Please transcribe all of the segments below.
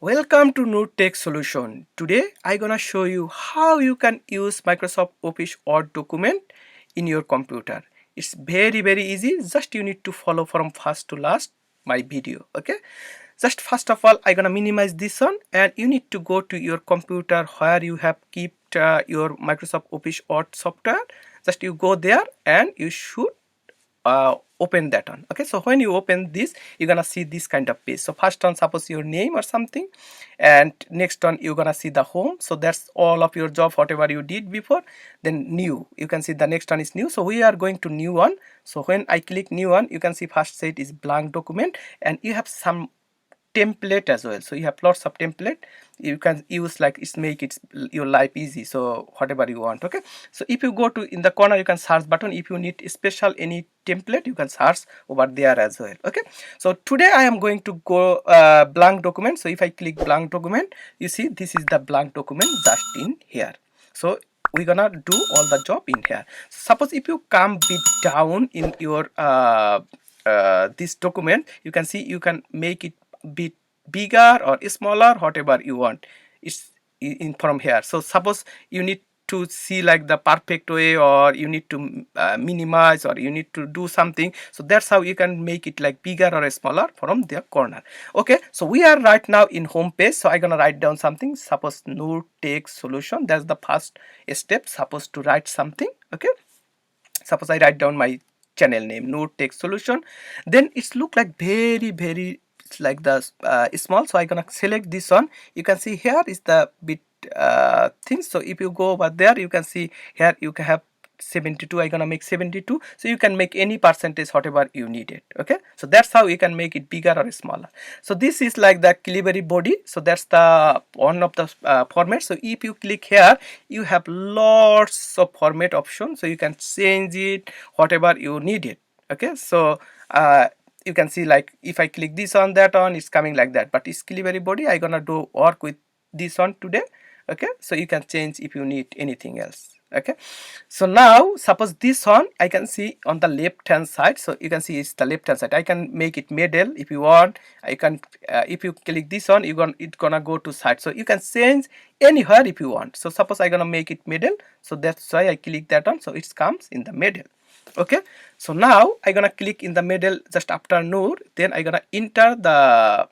Welcome to Nurtech Solution. Today I'm gonna show you how you can use Microsoft Office Word document in your computer. It's very easy. Just you need to follow from first to last my video. Okay. Just first of all I'm gonna minimize this one, and you need to go to your computer where you have kept your Microsoft Office Word software. Just you go there and you should open that one. Okay, so when you open this, you're gonna see this kind of page. So first one, suppose your name or something, and next one you're gonna see the home. So that's all of your job, whatever you did before. Then new, you can see the next one is new. So we are going to new one. So when I click new one, you can see first set is blank document, and you have some template as well. So you have lots of template you can use, like it's make it your life easy. So whatever you want. Okay, so if you go to in the corner, you can search button. If you need special any template, you can search over there as well. Okay, so today I am going to go blank document. So if I click blank document, you see this is the blank document just in here. So we're gonna do all the job in here. Suppose if you come bit down in your this document, you can see you can make it bit bigger or smaller, whatever you want. It's in from here. So suppose you need to see like the perfect way, or you need to minimize, or you need to do something. So that's how you can make it like bigger or smaller from the corner. Okay, so we are right now in home page. So I'm gonna write down something. Suppose nurtech solution, that's the first step. Suppose to write something. Okay, suppose I write down my channel name, nurtech solution. Then it's look like very it's like the small. So I'm gonna select this one. You can see here is the bit thing. So if you go over there, you can see here you can have 72. I'm gonna make 72. So you can make any percentage whatever you need it. Okay, so that's how you can make it bigger or smaller. So this is like the delivery body. So that's the one of the format. So if you click here, you have lots of format options. So you can change it whatever you need it. Okay, so you can see like if I click this on that on, it's coming like that. But it's delivery body, I'm gonna do work with this one today. Okay, so you can change if you need anything else. Okay, so now suppose this one I can see on the left hand side. So you can see it's the left hand side. I can make it middle if you want. I can if you click this one, it's gonna go to side. So you can change anywhere if you want. So suppose I'm gonna make it middle. So that's why I click that one. So it comes in the middle. Okay, so now I'm gonna click in the middle just after Nur. Then I'm gonna enter the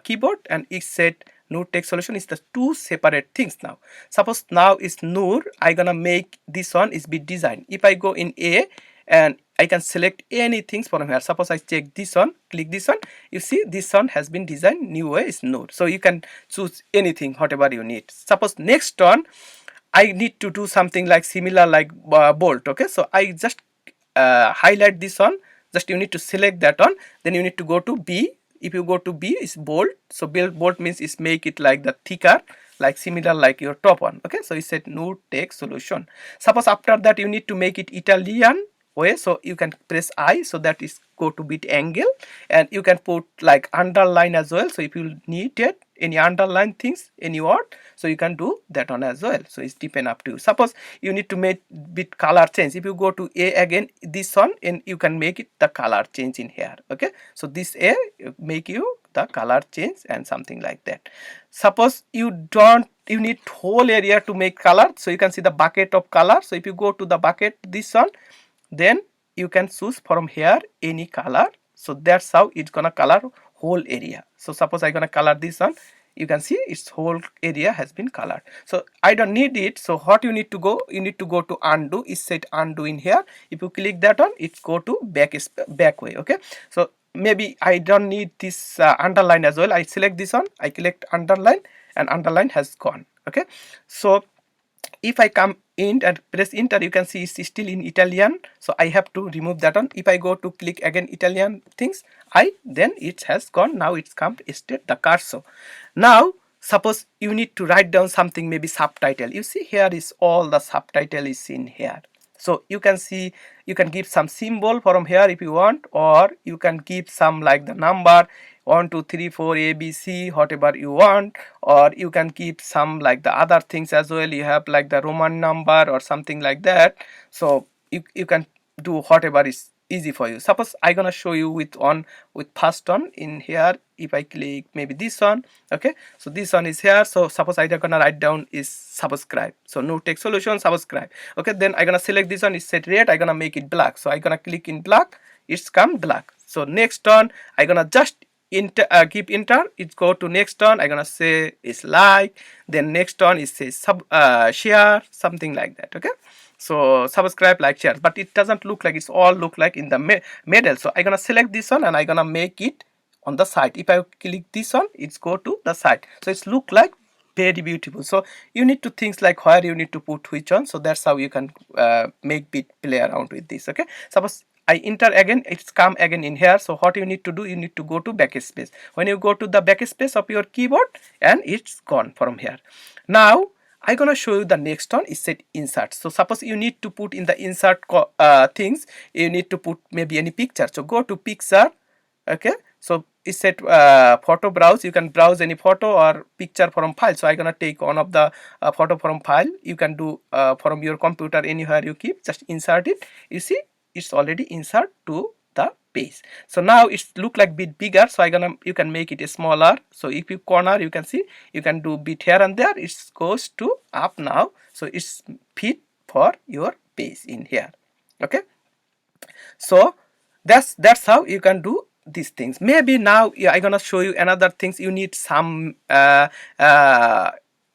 keyboard, and it said nurtech solution is the two separate things. Now suppose now is Nur, I'm gonna make this one is bit design. If I go in A, and I can select anything from here. Suppose I check this one, click this one, you see this one has been designed new way is Nur. So you can choose anything whatever you need. Suppose next one I need to do something like similar like bolt. Okay, so I just highlight this one. Just you need to select that one. Then you need to go to B. If you go to B, is bold. So bold means is make it like the thicker, like similar like your top one. Okay, so it said nurtech solution. Suppose after that you need to make it Italian way. So you can press I, so that is go to bit angle, and you can put like underline as well. So if you need it any underline things any word, so you can do that one as well. So it's depend up to you. Suppose you need to make bit color change. If you go to A again, this one, and you can make it the color change in here. Okay, so this A make you the color change and something like that. Suppose you need whole area to make color. So you can see the bucket of color. So if you go to the bucket this one, then you can choose from here any color. So that's how it's gonna color whole area. So suppose I'm gonna color this one, you can see its whole area has been colored. So I don't need it. So what you need to go, you need to go to undo. Is set undo in here. If you click that one, it go to back way. Okay, so maybe I don't need this underline as well. I select this one, I click underline, and underline has gone. Okay, so if I come in and press enter, you can see it's still in Italian. So I have to remove that one. If I go to click again Italian things, then it has gone. Now it's come straight the cursor. Now suppose you need to write down something, maybe subtitle. You see here is all the subtitle is in here. So you can see you can give some symbol from here if you want, or you can give some like the number 1 2 3 4 ABC, whatever you want, or you can keep some like the other things as well. You have like the Roman number or something like that. So you can do whatever is easy for you. Suppose I gonna show you with first one in here. If I click maybe this one, okay, so this one is here. So suppose I gonna write down is subscribe. So no tech solution subscribe. Okay, then I gonna select this one is set red. I gonna make it black. So I gonna click in black, it's come black. So next one I gonna just keep enter, it go to next one. I gonna say is like, then next one is say share, something like that. Okay, so subscribe, like, share, but it doesn't look like, it's all look like in the middle. So I gonna select this one and I gonna make it on the side. If I click this one, it's go to the side, so it's look like very beautiful. So you need to things like where you need to put which one. So that's how you can make bit play around with this. Okay, suppose I enter again, it's come again in here. So what you need to do, you need to go to backspace. When you go to the backspace of your keyboard, and it's gone from here. Now I gonna show you the next one is set insert. So suppose you need to put in the insert things, you need to put maybe any picture. So go to picture. Okay, so it's set photo browse. You can browse any photo or picture from file. So I gonna take one of the photo from file. You can do from your computer anywhere you keep, just insert it. You see it's already insert to the page. So now it's look like bit bigger. So you can make it a smaller. So if you corner, you can see you can do bit here and there. It goes to up now. So it's fit for your page in here. Okay, so that's how you can do these things. Maybe now I'm gonna show you another things. You need some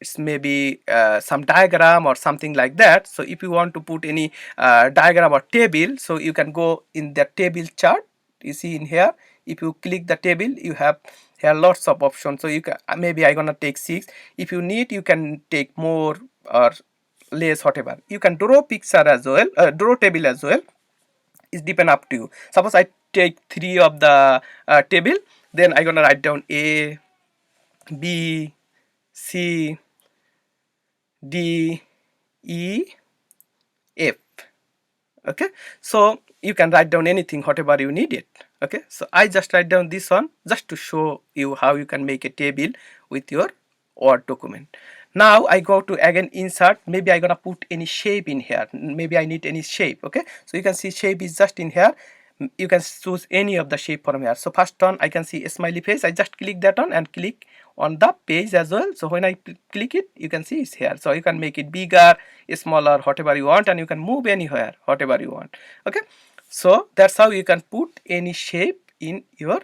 it's maybe some diagram or something like that. So if you want to put any diagram or table, so you can go in the table chart. You see in here, if you click the table, you have here lots of options. So you can maybe I'm gonna take 6. If you need, you can take more or less, whatever. You can draw picture as well, draw table as well. It's depend up to you. Suppose I take 3 of the table, then I'm gonna write down A, B, C, D, E, F. Okay, so you can write down anything whatever you need it. Okay, so I just write down this one just to show you how you can make a table with your Word document. Now I go to again insert. Maybe I gonna put any shape in here. Maybe I need any shape. Okay, so you can see shape is just in here. You can choose any of the shape from here. So first one I can see a smiley face. I just click that on and click on the page as well. So when I click it, you can see it's here. So you can make it bigger, smaller, whatever you want, and you can move anywhere whatever you want. Okay, so that's how you can put any shape in your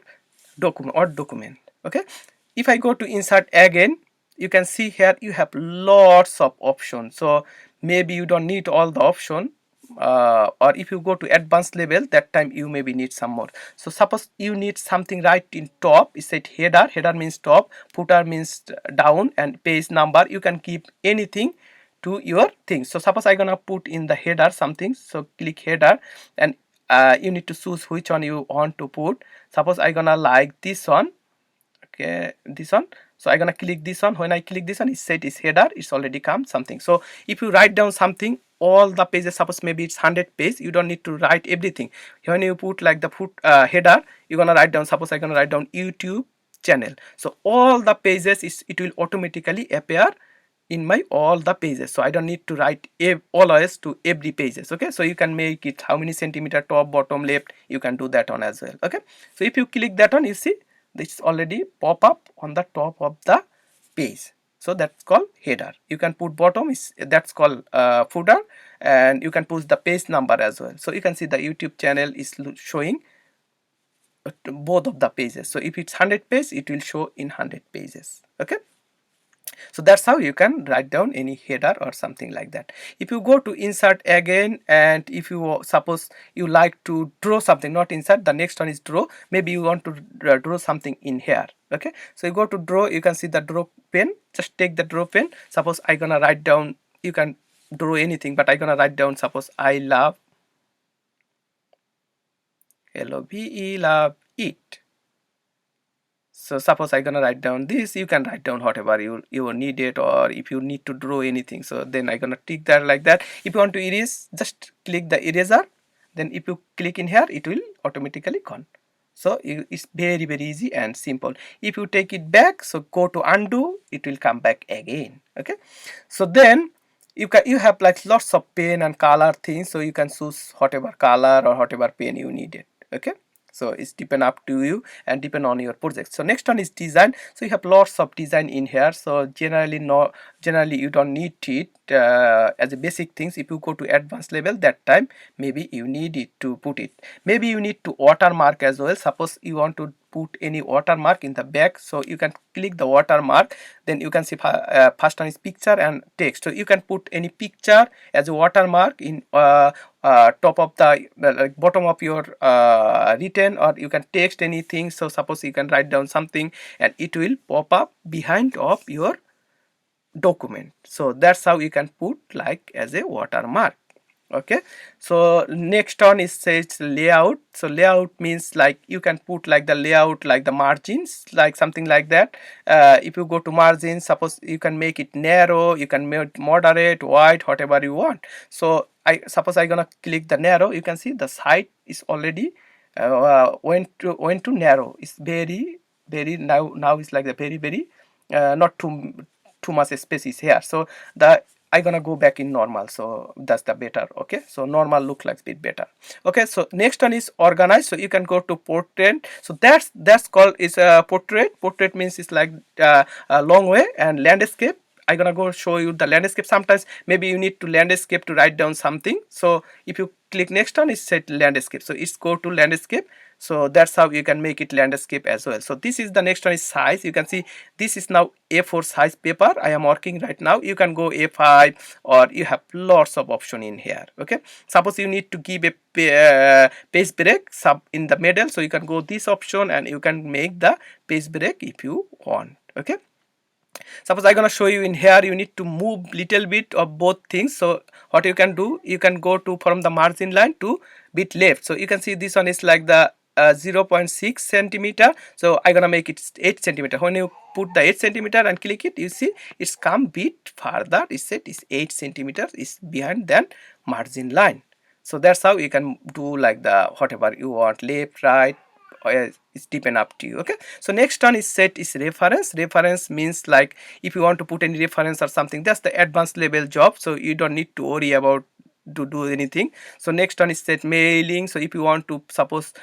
document or document. Okay, if I go to insert again, you can see here you have lots of options. So maybe you don't need all the option, or if you go to advanced level, that time you maybe need some more. So suppose you need something right in top, it said header. Header means top, footer means down, and page number. You can keep anything to your thing. So suppose I gonna put in the header something. So click header, and you need to choose which one you want to put. Suppose I gonna like this one. Okay, this one. So I'm gonna click this one. When I click this one, it said is header. It's already come something. So if you write down something, all the pages, suppose maybe it's 100 page, you don't need to write everything. When you put like the header, you're gonna write down, suppose I'm gonna write down YouTube channel. So all the pages it will automatically appear in my all the pages. So I don't need to write always to every pages. Okay, so you can make it how many centimeter, top, bottom, left. You can do that on as well. Okay, so if you click that one, you see this already pop up on the top of the page. So that's called header. You can put bottom, that's called footer, and you can put the page number as well. So you can see the YouTube channel is showing both of the pages. So if it's 100 page, it will show in 100 pages. Okay, so that's how you can write down any header or something like that. If you go to insert again, and if you suppose you like to draw something, not insert, the next one is draw. Maybe you want to draw something in here. Okay, so you go to draw, you can see the draw pen. Just take the draw pen. Suppose I gonna write down, you can draw anything, but I gonna write down, suppose I love LOVE, love it. So suppose I'm gonna write down this. You can write down whatever you need it, or if you need to draw anything. So then I'm gonna tick that like that. If you want to erase, just click the eraser. Then if you click in here, it will automatically gone. So it's very easy and simple. If you take it back, so go to undo, it will come back again. Okay, so then you have like lots of pen and color things, so you can choose whatever color or whatever pen you needed. Okay, so it's depend up to you and depend on your project. So next one is design. So you have lots of design in here, so generally you don't need it as a basic things. If you go to advanced level, that time maybe you need it to put it. Maybe you need to watermark as well. Suppose you want to put any watermark in the back, so you can click the watermark. Then you can see first one is picture and text, so you can put any picture as a watermark in top of the like bottom of your written, or you can text anything. So suppose you can write down something and it will pop up behind of your document. So that's how you can put like as a watermark. Okay, so next one is says layout. So layout means like you can put like the layout, like the margins, like something like that. If you go to margins, suppose you can make it narrow, you can make it moderate, wide, whatever you want. So I suppose I gonna click the narrow. You can see the side is already went to narrow. It's very now it's like the very not too much space is here. So the I gonna go back in normal, so that's the better. Okay, so normal look like bit better. Okay, so next one is organize. So you can go to portrait. So that's called is a portrait. Portrait means it's like a long way. And landscape, I gonna go show you the landscape. Sometimes maybe you need to landscape to write down something. So if you click next one, is set landscape. So it's go to landscape. So that's how you can make it landscape as well. So this is the next one is size. You can see this is now A4 size paper I am working right now. You can go A5, or you have lots of option in here. Okay, suppose you need to give a page break sub in the middle, so you can go this option and you can make the page break if you want. Okay, suppose I'm gonna show you in here, you need to move little bit of both things. So what you can do, you can go to from the margin line to bit left. So you can see this one is like the 0.6 centimeter. So I'm gonna make it 8 centimeter. When you put the 8 centimeter and click it, you see it's come bit further. It said it's 8 centimeters is behind than margin line. So that's how you can do like the whatever you want, left, right, it's depend up to you. Okay, so next one is set is reference. Reference means like if you want to put any reference or something, that's the advanced level job, so you don't need to worry about to do anything. So next one is set mailing. So if you want to suppose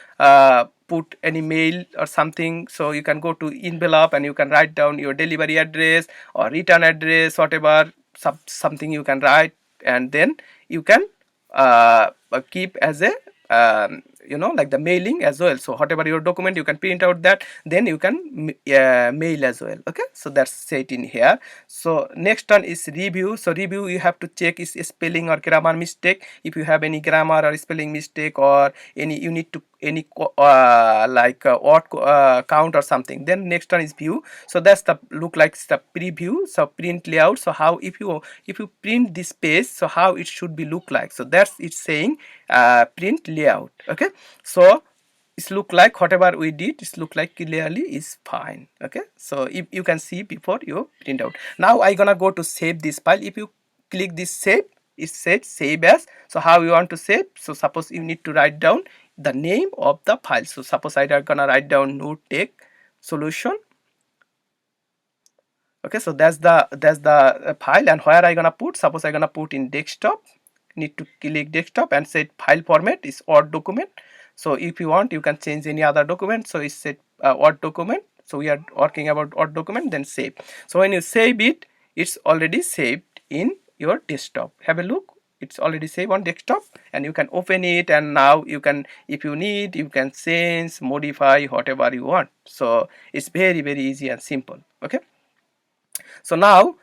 put any mail or something, so you can go to envelope and you can write down your delivery address or return address, whatever something you can write, and then you can keep as a you know, like the mailing as well. So whatever your document, you can print out that, then you can mail as well. Okay, so that's set in here. So next one is review. So review, you have to check is spelling or grammar mistake. If you have any grammar or spelling mistake, or any you need to any like word count or something, then next one is view. So that's the look like the preview. So print layout, so how if you print this page, so how it should be look like. So that's it's saying print layout. Okay, so it's look like whatever we did, it's look like clearly is fine. Okay, so if you can see before you print out. Now I gonna go to save this file. If you click this save, it said save as. So how you want to save? So suppose you need to write down the name of the file. So suppose I are gonna write down nurtechsolution. Okay, so that's the file. And where I gonna put, suppose I gonna put in desktop, need to click desktop and set file format is Word document. So if you want, you can change any other document. So it's set Word document. So we are working about Word document, then save. So when you save it, it's already saved in your desktop. Have a look, it's already saved on desktop, and you can open it, and now you can, if you need, you can change, modify whatever you want. So it's very easy and simple. Okay, so now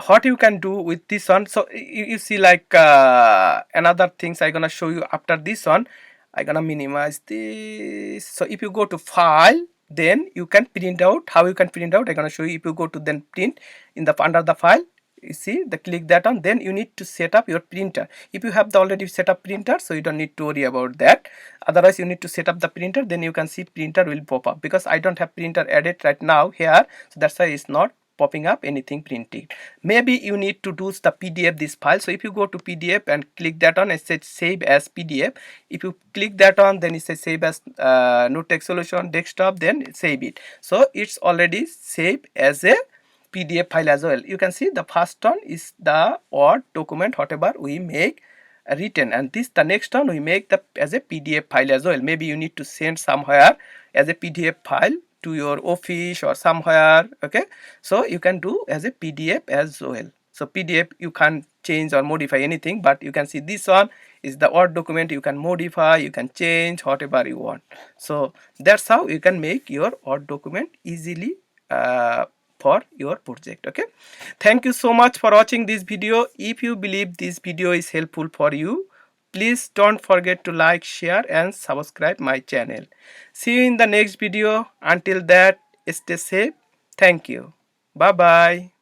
what you can do with this one. So you see like another things I gonna show you after this one. I gonna minimize this. So if you go to file, then you can print out. How you can print out, I gonna show you. If you go to then print in the under the file, you see the click that on, then you need to set up your printer. If you have the already set up printer, so you don't need to worry about that. Otherwise you need to set up the printer, then you can see printer will pop up. Because I don't have printer added right now here, so that's why it's not popping up anything printed. Maybe you need to do the PDF this file. So if you go to PDF and click that on, it says save as PDF. If you click that on, then it says save as nurtechsolution desktop, then save it. So it's already saved as a PDF file as well. You can see the first one is the Word document whatever we make written, and the next one we make the as a PDF file as well. Maybe you need to send somewhere as a PDF file to your office or somewhere. Okay, so you can do as a PDF as well. So PDF you can't change or modify anything, but you can see this one is the Word document. You can modify, you can change whatever you want. So that's how you can make your Word document easily for your project. Okay, thank you so much for watching this video. If you believe this video is helpful for you, please don't forget to like, share and subscribe my channel. See you in the next video. Until that, stay safe. Thank you. Bye bye.